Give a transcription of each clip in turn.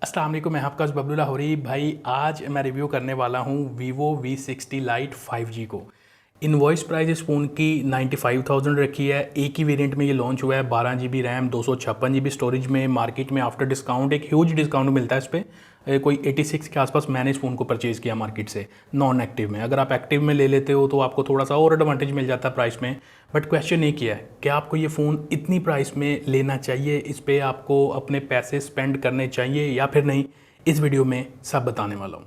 अस्सलाम वालेकुम, मैं आपका बबलू लाहौरी भाई। आज मैं रिव्यू करने वाला हूँ वीवो V60 Lite 5G को। इनवॉइस प्राइस इस फ़ोन की 95,000 रखी है। एक ही वेरिएंट में ये लॉन्च हुआ है, 12 GB रैम 256 GB स्टोरेज में। मार्केट में आफ्टर डिस्काउंट एक ह्यूज डिस्काउंट मिलता है इस पर। कोई 86 के आसपास मैंने इस फ़ोन को परचेज़ किया मार्केट से नॉन एक्टिव में। अगर आप एक्टिव में ले लेते हो तो आपको थोड़ा सा और एडवांटेज मिल जाता है प्राइस में। बट क्वेश्चन एक ही है कि आपको ये फ़ोन इतनी प्राइस में लेना चाहिए, इस पर आपको अपने पैसे स्पेंड करने चाहिए या फिर नहीं। इस वीडियो में सब बताने वाला हूँ।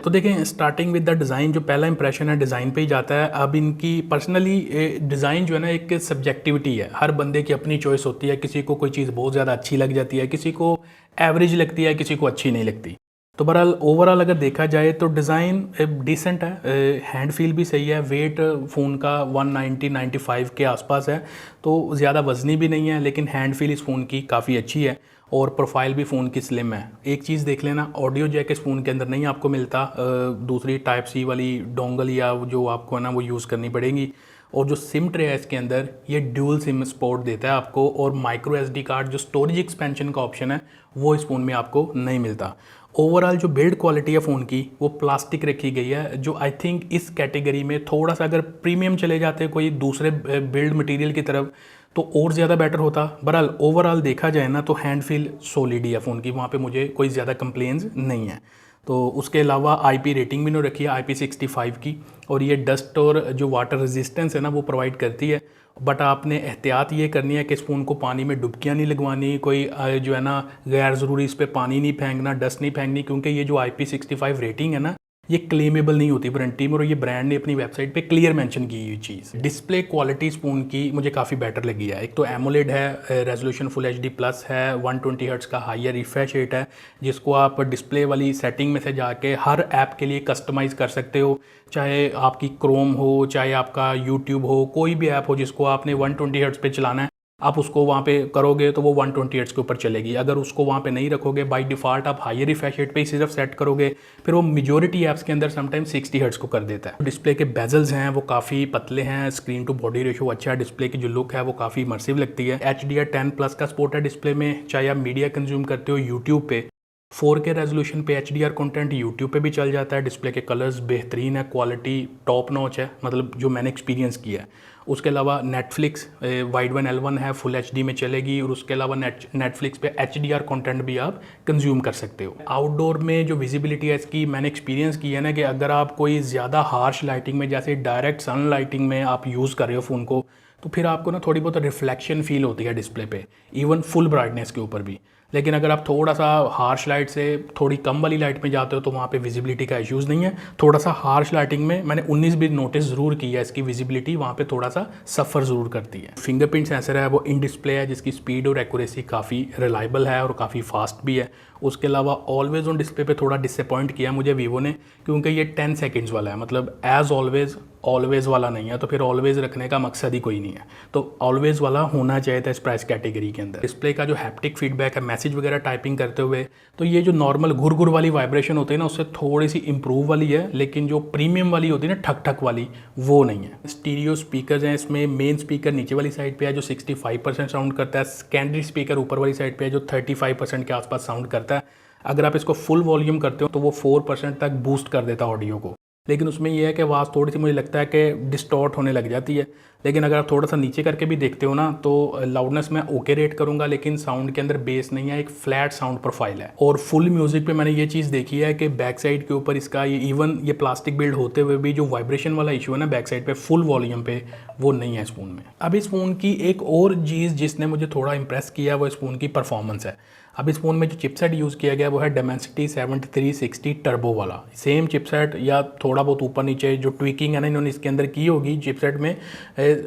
तो देखें, स्टार्टिंग विद द डिज़ाइन, जो पहला इंप्रेशन है डिज़ाइन पे ही जाता है। अब इनकी पर्सनली डिज़ाइन जो है ना, एक सब्जेक्टिविटी है। हर बंदे की अपनी चॉइस होती है। किसी को कोई चीज़ बहुत ज़्यादा अच्छी लग जाती है, किसी को एवरेज लगती है, किसी को अच्छी नहीं लगती। तो बहरहाल ओवरऑल अगर देखा जाए तो डिज़ाइन डिसेंट है। हैंड फील भी सही है। वेट फ़ोन का 190-95 के आसपास है, तो ज़्यादा वज़नी भी नहीं है, लेकिन हैंड फील इस फ़ोन की काफ़ी अच्छी है। और प्रोफाइल भी फ़ोन की स्लिम है। एक चीज़ देख लेना, ऑडियो जैक इस फ़ोन के अंदर नहीं आपको मिलता। दूसरी टाइप सी वाली डोंगल या जो आपको है ना वो यूज़ करनी पड़ेगी। और जो सिम ट्रे है इसके अंदर, ये ड्यूल सिम सपोर्ट देता है आपको। और माइक्रो SD कार्ड, जो स्टोरेज एक्सपेंशन का ऑप्शन है, वो इस फ़ोन में आपको नहीं मिलता। ओवरऑल जो बिल्ड क्वालिटी है फ़ोन की, वो प्लास्टिक रखी गई है, जो आई थिंक इस कैटेगरी में थोड़ा सा अगर प्रीमियम चले जाते कोई दूसरे बिल्ड मटेरियल की तरफ तो और ज़्यादा बेटर होता। बहरहाल ओवरऑल देखा जाए ना तो हैंड फील सॉलिड ही है फ़ोन की, वहाँ पे मुझे कोई ज़्यादा कंप्लेंट्स नहीं है। तो उसके अलावा IP रेटिंग भी नहीं रखी है, IP65 की। और ये डस्ट और जो वाटर रेजिस्टेंस है ना वो प्रोवाइड करती है। बट आपने एहतियात ये करनी है कि इस फ़ोन को पानी में डुबकियाँ नहीं लगवानी, कोई जो है ना गैर ज़रूरी इस पर पानी नहीं फेंकना, डस्ट नहीं फेंकनी, क्योंकि ये जो IP65 रेटिंग है ना, ये क्लेमेबल नहीं होती वारंटी में। और ये ब्रांड ने अपनी वेबसाइट पे क्लियर मेंशन की हुई चीज़। डिस्प्ले क्वालिटी फ़ोन की मुझे काफ़ी बेटर लगी है। एक तो एमोलेड है, रेजोल्यूशन फुल HD प्लस है, 120 हर्ट्ज़ का हायर रिफ्रेश रेट है, जिसको आप डिस्प्ले वाली सेटिंग में से जाके हर ऐप के लिए कस्टमाइज़ कर सकते हो। चाहे आपकी क्रोम हो, चाहे आपका यूट्यूब हो, कोई भी ऐप हो जिसको आपने 120 हर्ट्ज़ पे चलाना है, आप उसको वहाँ पे करोगे तो वो 120 हर्ट्ज़ के ऊपर चलेगी। अगर उसको वहाँ पे नहीं रखोगे, बाय डिफ़ॉल्ट आप हायर रिफ्रेश रेट पे ही सिर्फ सेट करोगे, फिर वो मेजॉरिटी ऐप्स के अंदर समटाइम 60 हर्ट्ज़ को कर देता है। डिस्प्ले के बेजल्स हैं वो काफ़ी पतले हैं, स्क्रीन टू बॉडी रेशो अच्छा है, डिस्प्ले की जो लुक है वो काफ़ी इमर्सिव लगती है। HDR10+ का सपोर्ट है डिस्प्ले में। चाहे आप मीडिया कंज्यूम करते हो यूट्यूब पे, 4K रेजोल्यूशन पे HDR कंटेंट यूट्यूब पे भी चल जाता है। डिस्प्ले के कलर्स बेहतरीन है, क्वालिटी टॉप नॉच है, मतलब जो मैंने एक्सपीरियंस किया है। उसके अलावा नेटफ्लिक्स वाइड वन L1 है, फुल HD में चलेगी। और उसके अलावा नेटफ्लिक्स पे HDR कंटेंट भी आप कंज्यूम कर सकते हो। आउटडोर में जो विजिबिलिटी है इसकी, मैंने एक्सपीरियंस किया है ना, कि अगर आप कोई ज़्यादा हार्श लाइटिंग में, जैसे डायरेक्ट सन लाइटिंग में आप यूज़ कर रहे हो फ़ोन को, तो फिर आपको ना थोड़ी बहुत रिफ्लेक्शन फील होती है डिस्प्ले पे, इवन फुल ब्राइटनेस के ऊपर भी। लेकिन अगर आप थोड़ा सा हार्श लाइट से थोड़ी कम वाली लाइट में जाते हो तो वहाँ पे विजिबिलिटी का इश्यूज़ नहीं है। थोड़ा सा हार्श लाइटिंग में मैंने 19 भी नोटिस ज़रूर किया है, इसकी विजिबिलिटी वहाँ पे थोड़ा सा सफ़र ज़रूर करती है। फिंगरप्रिंट सेंसर है वो इन डिस्प्ले है, जिसकी स्पीड और एक्यूरेसी काफ़ी रिलायबल है और काफ़ी फास्ट भी है। उसके अलावा ऑलवेज ऑन डिस्प्ले पे थोड़ा डिसअपॉइंट किया मुझे वीवो ने, क्योंकि ये 10 सेकेंड्स वाला है, मतलब एज ऑलवेज़ वाला नहीं है। तो फिर ऑलवेज़ रखने का मकसद ही कोई नहीं है, तो ऑलवेज़ वाला होना चाहिए था इस प्राइस कैटेगरी के अंदर। डिस्प्ले का जो हैप्टिक फीडबैक है मैसेज वगैरह टाइपिंग करते हुए, तो ये जो नॉर्मल घुर वाली वाइब्रेशन होती है ना, उससे थोड़ी सी इंप्रूव वाली है। लेकिन जो प्रीमियम वाली होती है ना, ठक ठक वाली, वो नहीं है। स्टीरियो स्पीकर्स हैं इसमें। मेन स्पीकर नीचे वाली साइड पे है जो 65% साउंड करता है। सेकेंडरी स्पीकर ऊपर वाली साइड पे है जो 35% के आसपास साउंड करता है। अगर आप इसको फुल वॉल्यूम करते हो तो वो 4% तक बूस्ट कर देता है ऑडियो को। लेकिन उसमें यह है कि आवाज़ थोड़ी सी मुझे लगता है कि डिस्टॉर्ट होने लग जाती है। लेकिन अगर आप थोड़ा सा नीचे करके भी देखते हो ना, तो लाउडनेस मैं ओके रेट करूंगा, लेकिन साउंड के अंदर बेस नहीं है, एक फ्लैट साउंड प्रोफाइल है। और फुल म्यूजिक पे मैंने ये चीज़ देखी है कि बैक साइड के ऊपर इसका ये इवन ये प्लास्टिक बिल्ड होते हुए भी जो वाइब्रेशन वाला इशू है ना बैक साइड पे फुल वॉल्यूम पे, वो नहीं है इस फ़ोन में। अब इस फ़ोन की एक और चीज़ जिसने मुझे थोड़ा इंप्रेस किया वो इस फ़ोन की परफॉर्मेंस है। अब इस फ़ोन में जो चिपसेट यूज़ किया गया वो है Dimensity 7360 टर्बो वाला। सेम चिपसेट या थोड़ा बहुत ऊपर नीचे जो ट्विकिंग है ना इन्होंने इसके अंदर की होगी चिपसेट में।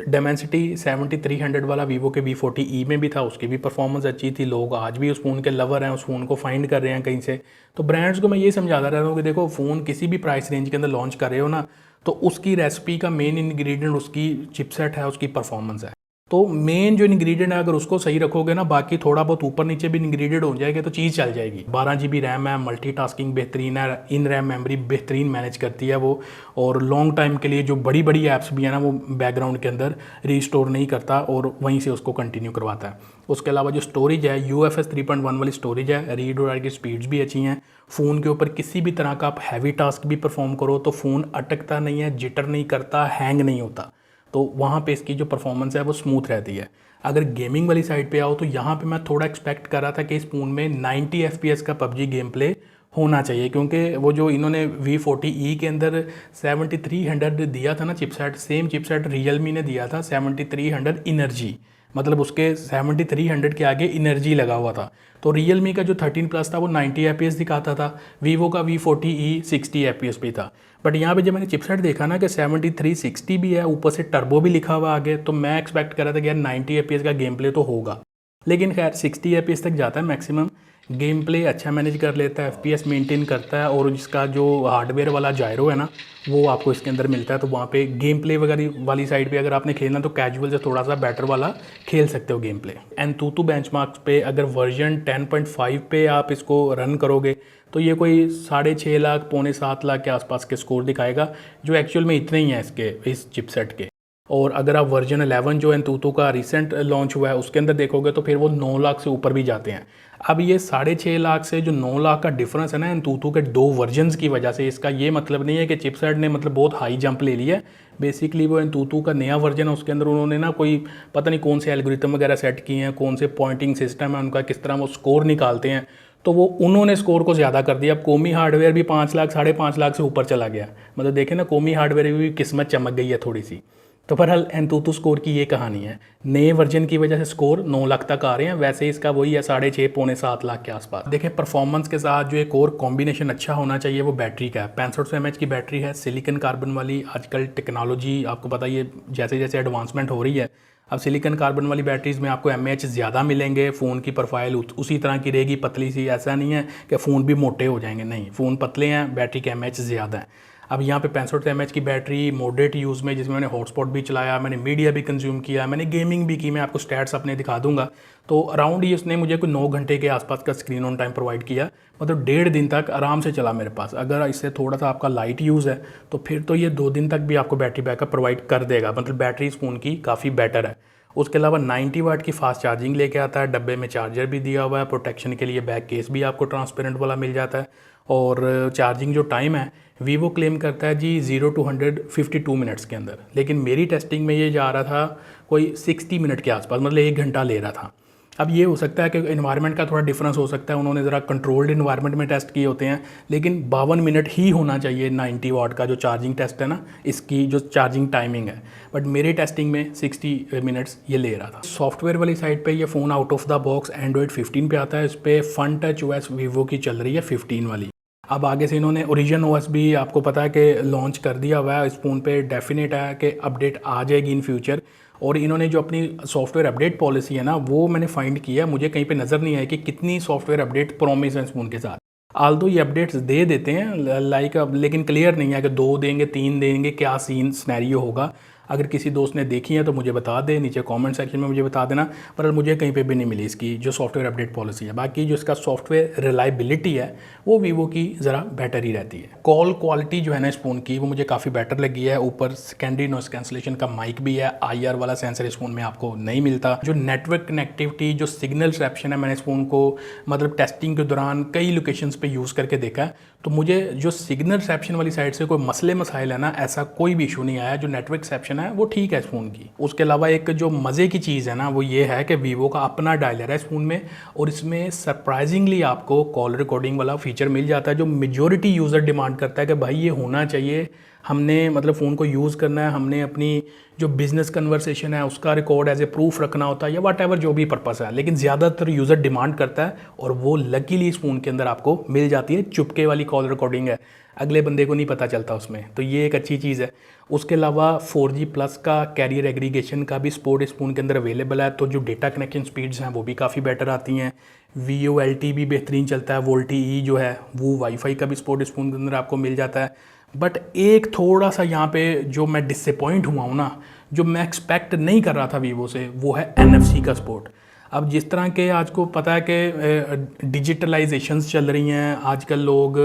Dimensity 7300 वाला वीवो के V40e में भी था, उसकी भी परफॉर्मेंस अच्छी थी। लोग आज भी उस फ़ोन के लवर हैं, उस फ़ोन को फाइंड कर रहे हैं कहीं से। तो ब्रांड्स को मैं ये समझाता रहता हूँ कि देखो, फ़ोन किसी भी प्राइस रेंज के अंदर लॉन्च कर रहे हो ना, तो उसकी रेसिपी का मेन इंग्रेडिएंट उसकी चिपसेट है, उसकी परफॉर्मेंस है। तो मेन जो इंग्रेडिएंट है अगर उसको सही रखोगे ना, बाकी थोड़ा बहुत ऊपर नीचे भी इंग्रेडिएंट हो जाएगा तो चीज़ चल जाएगी। 12 GB रैम है, मल्टीटास्किंग बेहतरीन है, इन रैम मेमोरी बेहतरीन मैनेज करती है वो, और लॉन्ग टाइम के लिए जो बड़ी बड़ी ऐप्स भी है ना वो बैकग्राउंड के अंदर रीस्टोर नहीं करता और वहीं से उसको कंटिन्यू करवाता है। उसके अलावा जो स्टोरेज है UFS 3.1 वाली स्टोरेज है, रीड और राइट की स्पीड्स भी अच्छी हैं। फ़ोन के ऊपर किसी भी तरह का आप हैवी टास्क भी परफॉर्म करो तो फ़ोन अटकता नहीं है, जिटर नहीं करता, हैंग नहीं होता, तो वहाँ पे इसकी जो परफॉर्मेंस है वो स्मूथ रहती है। अगर गेमिंग वाली साइड पे आओ तो यहाँ पे मैं थोड़ा एक्सपेक्ट कर रहा था कि इस फ़ोन में 90 FPS का PUBG गेम प्ले होना चाहिए, क्योंकि वो जो इन्होंने V40e के अंदर 7300 दिया था ना चिपसेट, सेम चिपसेट रियलमी ने दिया था 7300 इनर्जी, मतलब उसके 7300 के आगे इनर्जी लगा हुआ था। तो रियलमी का जो 13 प्लस था वो 90 FPS दिखाता था, वीवो का V40e 60 FPS भी था। बट यहाँ पे जब मैंने चिपसेट देखा ना कि 7360 भी है, ऊपर से टर्बो भी लिखा हुआ आगे, तो मैं एक्सपेक्ट कर रहा था कि यार 90 FPS का गेम प्ले तो होगा, लेकिन खैर 60 FPS तक जाता है मैक्सिमम। गेम प्ले अच्छा मैनेज कर लेता है, FPS मेंटेन करता है, और जिसका जो हार्डवेयर वाला जायरो है ना वो आपको इसके अंदर मिलता है। तो वहाँ पे गेम प्ले वगैरह वाली साइड पे अगर आपने खेलना तो कैजुअल से थोड़ा सा बेटर वाला खेल सकते हो गेम प्ले। एंतुतु बेंचमार्क्स पे अगर वर्जन 10.5 पे आप इसको रन करोगे तो ये कोई 6.5 लाख पौने 7 लाख के आसपास के स्कोर दिखाएगा, जो एक्चुअल में इतने ही हैं इसके इस चिपसेट के। और अगर आप वर्जन 11 जो एंतुतु का रिसेंट लॉन्च हुआ है उसके अंदर देखोगे तो फिर वो 9 लाख से ऊपर भी जाते हैं। अब ये 6.5 लाख से जो 9 लाख का डिफरेंस है ना एंतुतु के दो वर्जन्स की वजह से, इसका ये मतलब नहीं है कि चिपसेट ने मतलब बहुत हाई जंप ले लिया है। बेसिकली वो एंतुतु का नया वर्जन है, उसके अंदर उन्होंने ना कोई पता नहीं कौन से एल्गोरिथम वगैरह सेट किए हैं, कौन से पॉइंटिंग सिस्टम है उनका, किस तरह वो स्कोर निकालते हैं, तो वो उन्होंने स्कोर को ज़्यादा कर दिया। अब कोमी हार्डवेयर भी 5 लाख 5.5 लाख से ऊपर चला गया, मतलब देखें ना कोमी हार्डवेयर भी किस्मत चमक गई है थोड़ी सी। तो बहरहाल एंतुतु स्कोर की ये कहानी है, नए वर्जन की वजह से स्कोर 9 लाख तक आ रहे हैं, वैसे इसका वही है 6.5 पौने 7 लाख के आसपास। देखें परफॉर्मेंस के साथ जो एक और कॉम्बिनेशन अच्छा होना चाहिए वो बैटरी का है। 6500 mAh की बैटरी है, सिलिकॉन कार्बन वाली। आजकल टेक्नोलॉजी आपको पता ही है जैसे जैसे एडवांसमेंट हो रही है, अब सिलिकॉन कार्बन वाली बैटरीज़ में आपको mAh ज़्यादा मिलेंगे, फ़ोन की प्रोफाइल उसी तरह की रहेगी, पतली सी। ऐसा नहीं है कि फ़ोन भी मोटे हो जाएंगे, नहीं, फ़ोन पतले हैं, बैटरी के mAh ज़्यादा है। अब यहाँ पे 6500 mAh की बैटरी मॉडरेट यूज़ में, जिसमें मैंने हॉटस्पॉट भी चलाया, मैंने मीडिया भी कंज्यूम किया, मैंने गेमिंग भी की, मैं आपको स्टैट्स अपने दिखा दूंगा, तो अराउंड ये उसने मुझे कोई 9 घंटे के आसपास का स्क्रीन ऑन टाइम प्रोवाइड किया, मतलब 1.5 दिन तक आराम से चला मेरे पास। अगर इससे थोड़ा सा आपका लाइट यूज़ है तो फिर तो ये 2 दिन तक भी आपको बैटरी बैकअप प्रोवाइड कर देगा, मतलब बैटरी इस फ़ोन की काफ़ी बेटर है। उसके अलावा 90 वाट की फास्ट चार्जिंग लेके आता है, डब्बे में चार्जर भी दिया हुआ है, प्रोटेक्शन के लिए बैक केस भी आपको ट्रांसपेरेंट वाला मिल जाता है। और चार्जिंग जो टाइम है वीवो क्लेम करता है जी 0 to 100 52 मिनट्स के अंदर, लेकिन मेरी टेस्टिंग में ये जा रहा था कोई 60 मिनट के आसपास, मतलब 1 घंटा ले रहा था। अब ये हो सकता है कि इन्वायरमेंट का थोड़ा डिफरेंस हो सकता है, उन्होंने ज़रा कंट्रोल्ड इन्वायरमेंट में टेस्ट किए होते हैं, लेकिन 52 मिनट ही होना चाहिए 90 वाट का जो चार्जिंग टेस्ट है ना, इसकी जो चार्जिंग टाइमिंग है। बट मेरी टेस्टिंग में 60 मिनट्स ये ले रहा था। सॉफ्टवेयर वाली साइड पे ये phone out of the box Android 15 पे आता है, इस पर फन टच OS वीवो की चल रही है 15 वाली। अब आगे से इन्होंने ओरिजिन OS भी आपको पता है कि लॉन्च कर दिया हुआ है, इस फ़ोन पे डेफिनेट है कि अपडेट आ जाएगी इन फ्यूचर। और इन्होंने जो अपनी सॉफ्टवेयर अपडेट पॉलिसी है ना वो मैंने फाइंड किया, मुझे कहीं पे नज़र नहीं आया कि कितनी सॉफ्टवेयर अपडेट प्रॉमिस है इस फ़ोन के साथ। आल्दो ये अपडेट्स दे देते हैं लाइक, लेकिन क्लियर नहीं है कि 2 देंगे 3 देंगे, क्या सीन स्नैरियो होगा। अगर किसी दोस्त ने देखी है तो मुझे बता दे, नीचे कमेंट सेक्शन में मुझे बता देना, पर मुझे कहीं पे भी नहीं मिली इसकी जो सॉफ्टवेयर अपडेट पॉलिसी है। बाकी जो इसका सॉफ्टवेयर रिलायबिलिटी है वो वीवो की ज़रा बेटर ही रहती है। कॉल क्वालिटी जो है ना इस फ़ोन की वो मुझे काफ़ी बेटर लगी है। ऊपर सेकेंडरी नॉइस कैंसलेशन का माइक भी है, IR वाला सेंसर इस फ़ोन में आपको नहीं मिलता। जो नेटवर्क कनेक्टिविटी, जो सिग्नल रिसेप्शन है, मैंने इस फ़ोन को मतलब टेस्टिंग के दौरान कई लोकेशंस पे यूज़ करके देखा है, तो मुझे जो सिग्नल रिसेप्शन वाली साइड से कोई मसले मसाइल है ना, ऐसा कोई भी इशू नहीं आया। जो नेटवर्क रिसेप्शन है वो ठीक है इस फ़ोन की। उसके अलावा एक जो मज़े की चीज़ है ना वो ये है कि वीवो का अपना डायलर है इस फ़ोन में, और इसमें सरप्राइजिंगली आपको कॉल रिकॉर्डिंग वाला फीचर मिल जाता है, जो मेजॉरिटी यूज़र डिमांड करता है कि भाई ये होना चाहिए। हमने मतलब फ़ोन को यूज़ करना है, हमने अपनी जो बिज़नेस कन्वर्सेशन है उसका रिकॉर्ड एज ए प्रूफ रखना होता है, या वट एवर जो भी पर्पस है, लेकिन ज़्यादातर यूज़र डिमांड करता है, और वो लकीली इस फ़ोन के अंदर आपको मिल जाती है। चुपके वाली कॉल रिकॉर्डिंग है, अगले बंदे को नहीं पता चलता उसमें, तो ये एक अच्छी चीज़ है। उसके अलावा 4G प्लस का कैरियर एग्रीगेशन का भी सपोर्ट इस फ़ोन के अंदर अवेलेबल है, तो जो डेटा कनेक्शन स्पीड्स हैं वो भी काफ़ी बेटर आती हैं। VoLTE भी बेहतरीन चलता है, VoLTE जो है वो वाईफाई का भी सपोर्ट इस फ़ोन के अंदर आपको मिल जाता है। बट एक थोड़ा सा यहाँ पे जो मैं डिसअपॉइंट हुआ हूँ ना, जो मैं एक्सपेक्ट नहीं कर रहा था वीवो से वो है NFC का सपोर्ट। अब जिस तरह के आज को पता है कि डिजिटलाइजेशंस चल रही हैं, आजकल लोग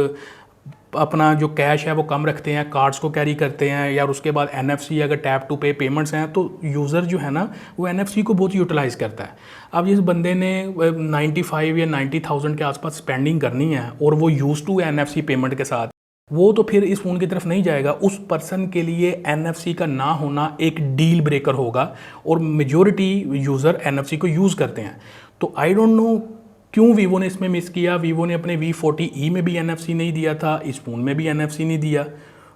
अपना जो कैश है वो कम रखते हैं, कार्ड्स को कैरी करते हैं, या उसके बाद NFC अगर टैप टू पे पेमेंट्स हैं तो यूज़र जो है ना वो NFC को बहुत यूटिलाइज़ करता है। अब जिस बंदे ने 95 या 90,000 के आसपास स्पेंडिंग करनी है और वो यूज़ टू NFC पेमेंट के साथ, वो तो फिर इस फ़ोन की तरफ नहीं जाएगा। उस पर्सन के लिए NFC का ना होना एक डील ब्रेकर होगा, और मेजॉरिटी यूज़र NFC को यूज़ करते हैं। तो आई डोंट नो क्यों वीवो ने इसमें मिस किया। वीवो ने अपने V40e में भी NFC नहीं दिया था, इस फ़ोन में भी NFC नहीं दिया,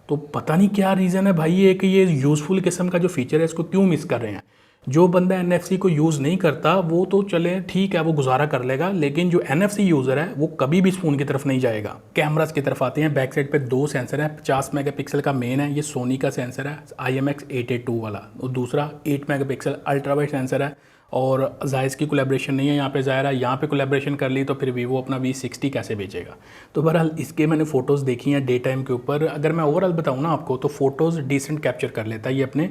तो पता नहीं क्या रीज़न है भाई ये कि ये यूज़फुल किस्म का जो फीचर है इसको क्यों मिस कर रहे हैं। जो बंदा NFC को यूज़ नहीं करता वो तो चले ठीक है, वो गुजारा कर लेगा, लेकिन जो NFC यूज़र है वो कभी भी इस फ़ोन की तरफ नहीं जाएगा। कैमरास की तरफ आते हैं। बैक साइड पे 2 सेंसर है, 50 मेगापिक्सल का मेन है, ये सोनी का सेंसर है IMX882 वाला, और दूसरा 8 मेगापिक्सल अल्ट्रा वाइड सेंसर है। और जायज़ की कोलैबोरेशन नहीं है यहाँ पे, ज़ाहिर है यहाँ पे कोलैबोरेशन कर ली तो फिर वीवो अपना V60 कैसे बेचेगा। तो बहरहाल इसके मैंने फ़ोटोज़ देखी हैं डे टाइम के ऊपर। अगर मैं ओवरऑल बताऊँ ना आपको, तो फ़ोटोज़ डिसेंट कैप्चर कर लेता है ये अपने,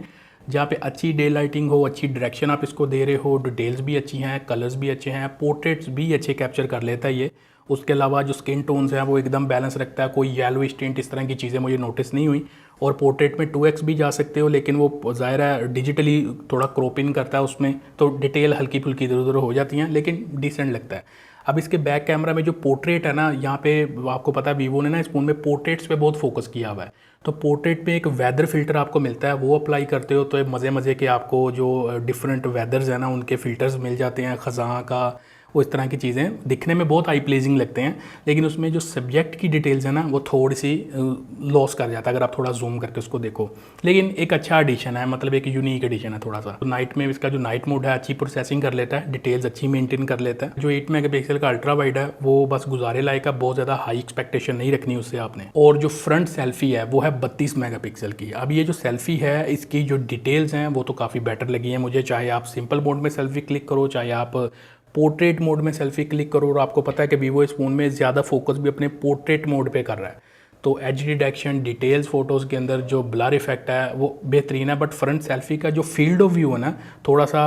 जहाँ पे अच्छी डे लाइटिंग हो, अच्छी डायरेक्शन आप इसको दे रहे हो, डिटेल्स भी अच्छी हैं, कलर्स भी अच्छे हैं, पोर्ट्रेट्स भी अच्छे कैप्चर कर लेता है ये। उसके अलावा जो स्किन टोन्स हैं वो एकदम बैलेंस रखता है, कोई येलो टिंट इस तरह की चीज़ें मुझे नोटिस नहीं हुई। और पोर्ट्रेट में 2x भी जा सकते हो, लेकिन वो ज़ाहिर है डिजिटली थोड़ा क्रॉप इन करता है उसमें, तो डिटेल हल्की फुल्की इधर उधर हो जाती हैं, लेकिन डिसेंट लगता है। अब इसके बैक कैमरा में जो पोर्ट्रेट है ना, यहाँ पे आपको पता है वीवो ने ना इस फोन में पोर्ट्रेट्स पे बहुत फोकस किया हुआ है। तो पोर्ट्रेट पे एक वेदर फिल्टर आपको मिलता है, वो अप्लाई करते हो तो मज़े मज़े के आपको जो डिफरेंट वेदर्स हैं ना उनके फ़िल्टर्स मिल जाते हैं, ख़ज़ां का, वो इस तरह की चीज़ें दिखने में बहुत आई प्लीजिंग लगते हैं। लेकिन उसमें जो सब्जेक्ट की डिटेल्स है ना वो थोड़ी सी लॉस कर जाता है अगर आप थोड़ा जूम करके उसको देखो। लेकिन एक अच्छा एडिशन है, मतलब एक यूनिक एडिशन है थोड़ा सा। तो नाइट में इसका जो नाइट मोड है अच्छी प्रोसेसिंग कर लेता है, डिटेल्स अच्छी मेंटेन कर लेता है। जो 8 मेगापिक्सल का अल्ट्रा वाइड है वो बस गुजारे लायक है, बहुत ज़्यादा हाई एक्सपेक्टेशन नहीं रखनी उससे आपने। और जो फ्रंट सेल्फी है वो है 32 मेगापिक्सल की। अब ये जो सेल्फी है इसकी जो डिटेल्स हैं वो तो काफ़ी बेटर लगी है मुझे, चाहे आप सिंपल मोड में सेल्फी क्लिक करो, चाहे आप पोर्ट्रेट मोड में सेल्फी क्लिक करो। और आपको पता है कि वीवो इस फोन में ज़्यादा फोकस भी अपने पोर्ट्रेट मोड पे कर रहा है, तो एज डिटेक्शन, डिटेल्स फ़ोटोज़ के अंदर जो ब्लर इफेक्ट है वो बेहतरीन है। बट फ्रंट सेल्फी का जो फील्ड ऑफ व्यू है ना, थोड़ा सा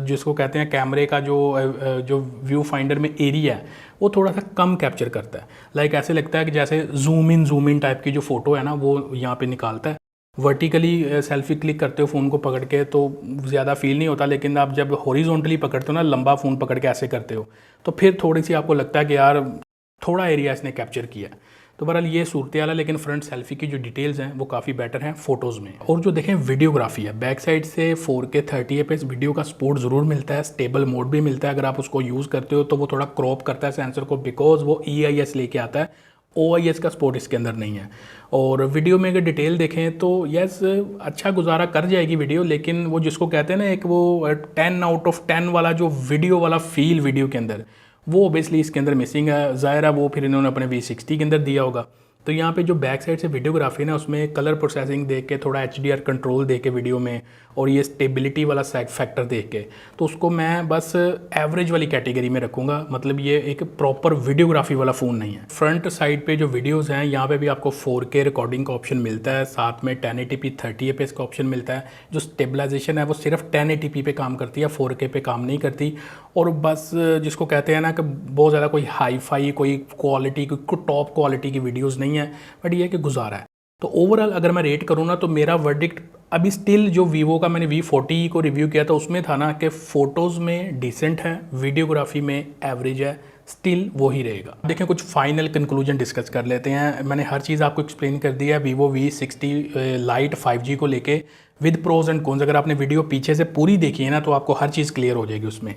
जिसको कहते हैं कैमरे का जो व्यू फाइंडर में एरिया है वो थोड़ा सा कम कैप्चर करता है। लाइक ऐसे लगता है कि जैसे जूम इन टाइप की जो फ़ोटो है ना वो यहाँ पे निकालता है। वर्टिकली सेल्फी क्लिक करते हो फ़ोन को पकड़ के तो ज़्यादा फील नहीं होता, लेकिन आप जब हॉरिजॉन्टली पकड़ते हो ना, लंबा फ़ोन पकड़ के ऐसे करते हो, तो फिर थोड़ी सी आपको लगता है कि यार थोड़ा एरिया इसने कैप्चर किया। तो बहरहाल ये सूरत हाल है, लेकिन फ्रंट सेल्फी की जो डिटेल्स हैं वो काफ़ी बेटर हैं फ़ोटोज़ में। और जो देखें वीडियोग्राफी है, बैक साइड से 4K 30 fps वीडियो का सपोर्ट ज़रूर मिलता है, स्टेबल मोड भी मिलता है। अगर आप उसको यूज़ करते हो तो वो थोड़ा क्रॉप करता है सेंसर को, बिकॉज वो EIS लेके आता है, OIS का सपोर्ट इसके अंदर नहीं है। और वीडियो में अगर डिटेल देखें तो यस अच्छा गुजारा कर जाएगी वीडियो, लेकिन वो जिसको कहते हैं ना एक वो 10 आउट ऑफ 10 वाला जो वीडियो वाला फील वीडियो के अंदर, वो ओबियसली इसके अंदर मिसिंग है। ज़ाहिर है वो फिर इन्होंने अपने V60 के अंदर दिया होगा। तो यहाँ पे जो बैक साइड से वीडियोग्राफी है ना उसमें कलर प्रोसेसिंग देख के, थोड़ा HDR कंट्रोल देख के वीडियो में, और ये स्टेबिलिटी वाला फैक्टर देख के, तो उसको मैं बस एवरेज वाली कैटेगरी में रखूँगा। मतलब ये एक प्रॉपर वीडियोग्राफी वाला फ़ोन नहीं है। फ्रंट साइड पे जो वीडियोज़ हैं यहाँ पे भी आपको 4K रिकॉर्डिंग का ऑप्शन मिलता है, साथ में 1080p 30 fps का ऑप्शन मिलता है। जो स्टेबलाइजेशन है वो सिर्फ 1080p पे काम करती है, 4K पे काम नहीं करती। और बस जिसको कहते हैं ना कि बहुत ज़्यादा कोई हाई फाई, कोई क्वालिटी, कोई टॉप क्वालिटी की वीडियोज़ नहीं है, बट ये है कि गुजारा है। तो ओवरऑल अगर मैं रेट करूँ ना तो मेरा वर्डिक्ट अभी स्टिल जो वीवो का मैंने V40 को रिव्यू किया था उसमें था ना कि फ़ोटोज़ में डिसेंट है, वीडियोग्राफी में एवरेज है, स्टिल वो ही रहेगा। देखें कुछ फाइनल कंक्लूजन डिस्कस कर लेते हैं। मैंने हर चीज़ आपको एक्सप्लेन कर दिया है वीवो V60 लाइट 5G को लेके विद प्रोज एंड कॉन्स। अगर आपने वीडियो पीछे से पूरी देखी है ना तो आपको हर चीज़ क्लियर हो जाएगी उसमें।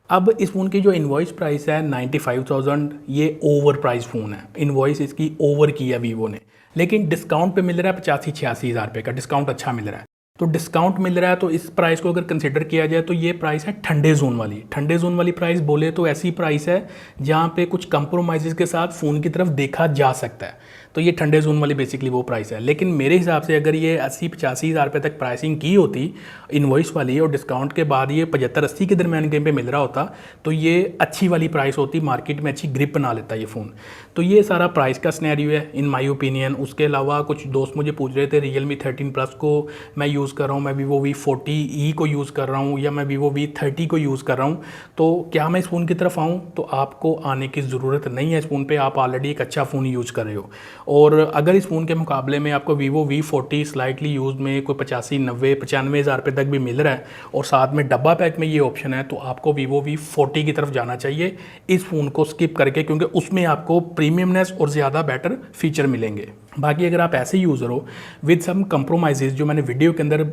अब इस फ़ोन की जो इनवॉइस प्राइस है 95,000, ये ओवर प्राइस फ़ोन है, इनवॉइस इसकी ओवर की है वीवो ने, लेकिन डिस्काउंट पे मिल रहा है 85-86 हज़ार रुपये का डिस्काउंट अच्छा मिल रहा है। तो डिस्काउंट मिल रहा है तो इस प्राइस को अगर कंसिडर किया जाए तो ये प्राइस है ठंडे जोन वाली। ठंडे जोन वाली प्राइस बोले तो ऐसी प्राइस है जहाँ पे कुछ कंप्रोमाइज़ के साथ फ़ोन की तरफ देखा जा सकता है। तो ये ठंडे जोन वाली बेसिकली वो प्राइस है। लेकिन मेरे हिसाब से अगर ये 80-85 हज़ार रुपये तक प्राइसिंग की होती इनवॉइस वाली और डिस्काउंट के बाद ये 75-80 के दरमियान कहीं पे मिल रहा होता तो ये अच्छी वाली प्राइस होती, मार्केट में अच्छी ग्रिप बना लेता ये फ़ोन। तो ये सारा प्राइस का सिनेरियो है इन माय ओपिनियन। उसके अलावा कुछ दोस्त मुझे पूछ रहे थे Realme 13 Plus को मैं यूज़ कर रहा हूँ, मैं Vivo V40e को यूज़ कर रहा हूँ या मैं Vivo V30 को यूज़ कर रहा हूँ, तो क्या मैं इस फ़ोन की तरफ आऊँ? तो आपको आने की ज़रूरत नहीं है इस फ़ोन पे, आप ऑलरेडी एक अच्छा फ़ोन यूज़ कर रहे हो। और अगर इस फ़ोन के मुकाबले में आपको Vivo V40 स्लाइटली यूज़ में कोई 85, 90, 95 हज़ार रुपये तक भी मिल रहा है और साथ में डब्बा पैक में ये ऑप्शन है, तो आपको Vivo V40 की तरफ जाना चाहिए इस फ़ोन को स्किप करके, क्योंकि उसमें आपको प्रीमियमनेस और ज़्यादा बेटर फीचर मिलेंगे। बाकी अगर आप ऐसे यूज़र हो विद सम कंप्रोमाइज़ जो मैंने वीडियो के अंदर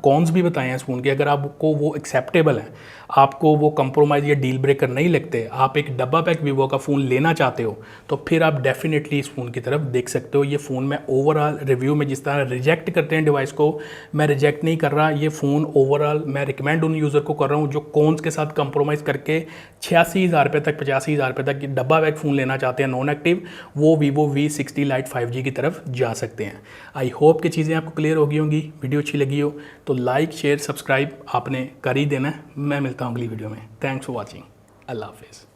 कॉन्स भी बताए हैं इस फ़ोन के, अगर आपको वो एक्सेप्टेबल है, आपको वो कंप्रोमाइज़ या डील ब्रेकर नहीं लगते, आप एक डब्बा पैक वीवो का फ़ोन लेना चाहते हो, तो फिर आप डेफिनेटली इस फ़ोन की तरफ देख सकते हो। ये फ़ोन मैं ओवरऑल रिव्यू में जिस तरह रिजेक्ट करते हैं डिवाइस को, मैं रिजेक्ट नहीं कर रहा। ये फ़ोन ओवरऑल मैं रिकमेंड उन यूज़र को कर रहा हूँ जो कॉन्स के साथ कंप्रोमाइज़ करके 86 हज़ार रुपये तक, 85 हज़ार रुपये तक डब्बा पैक फ़ोन लेना चाहते हैं नॉन एक्टिव, वो Vivo V60 Lite 5G की तरफ जा सकते हैं। आई होप कि चीज़ें आपको क्लियर हो गई होंगी। वीडियो अच्छी लगी हो तो लाइक शेयर सब्सक्राइब आपने कर ही देना है। मैं मिलता हूँ अगली वीडियो में। Thanks for watching. अल्लाह हाफिज़।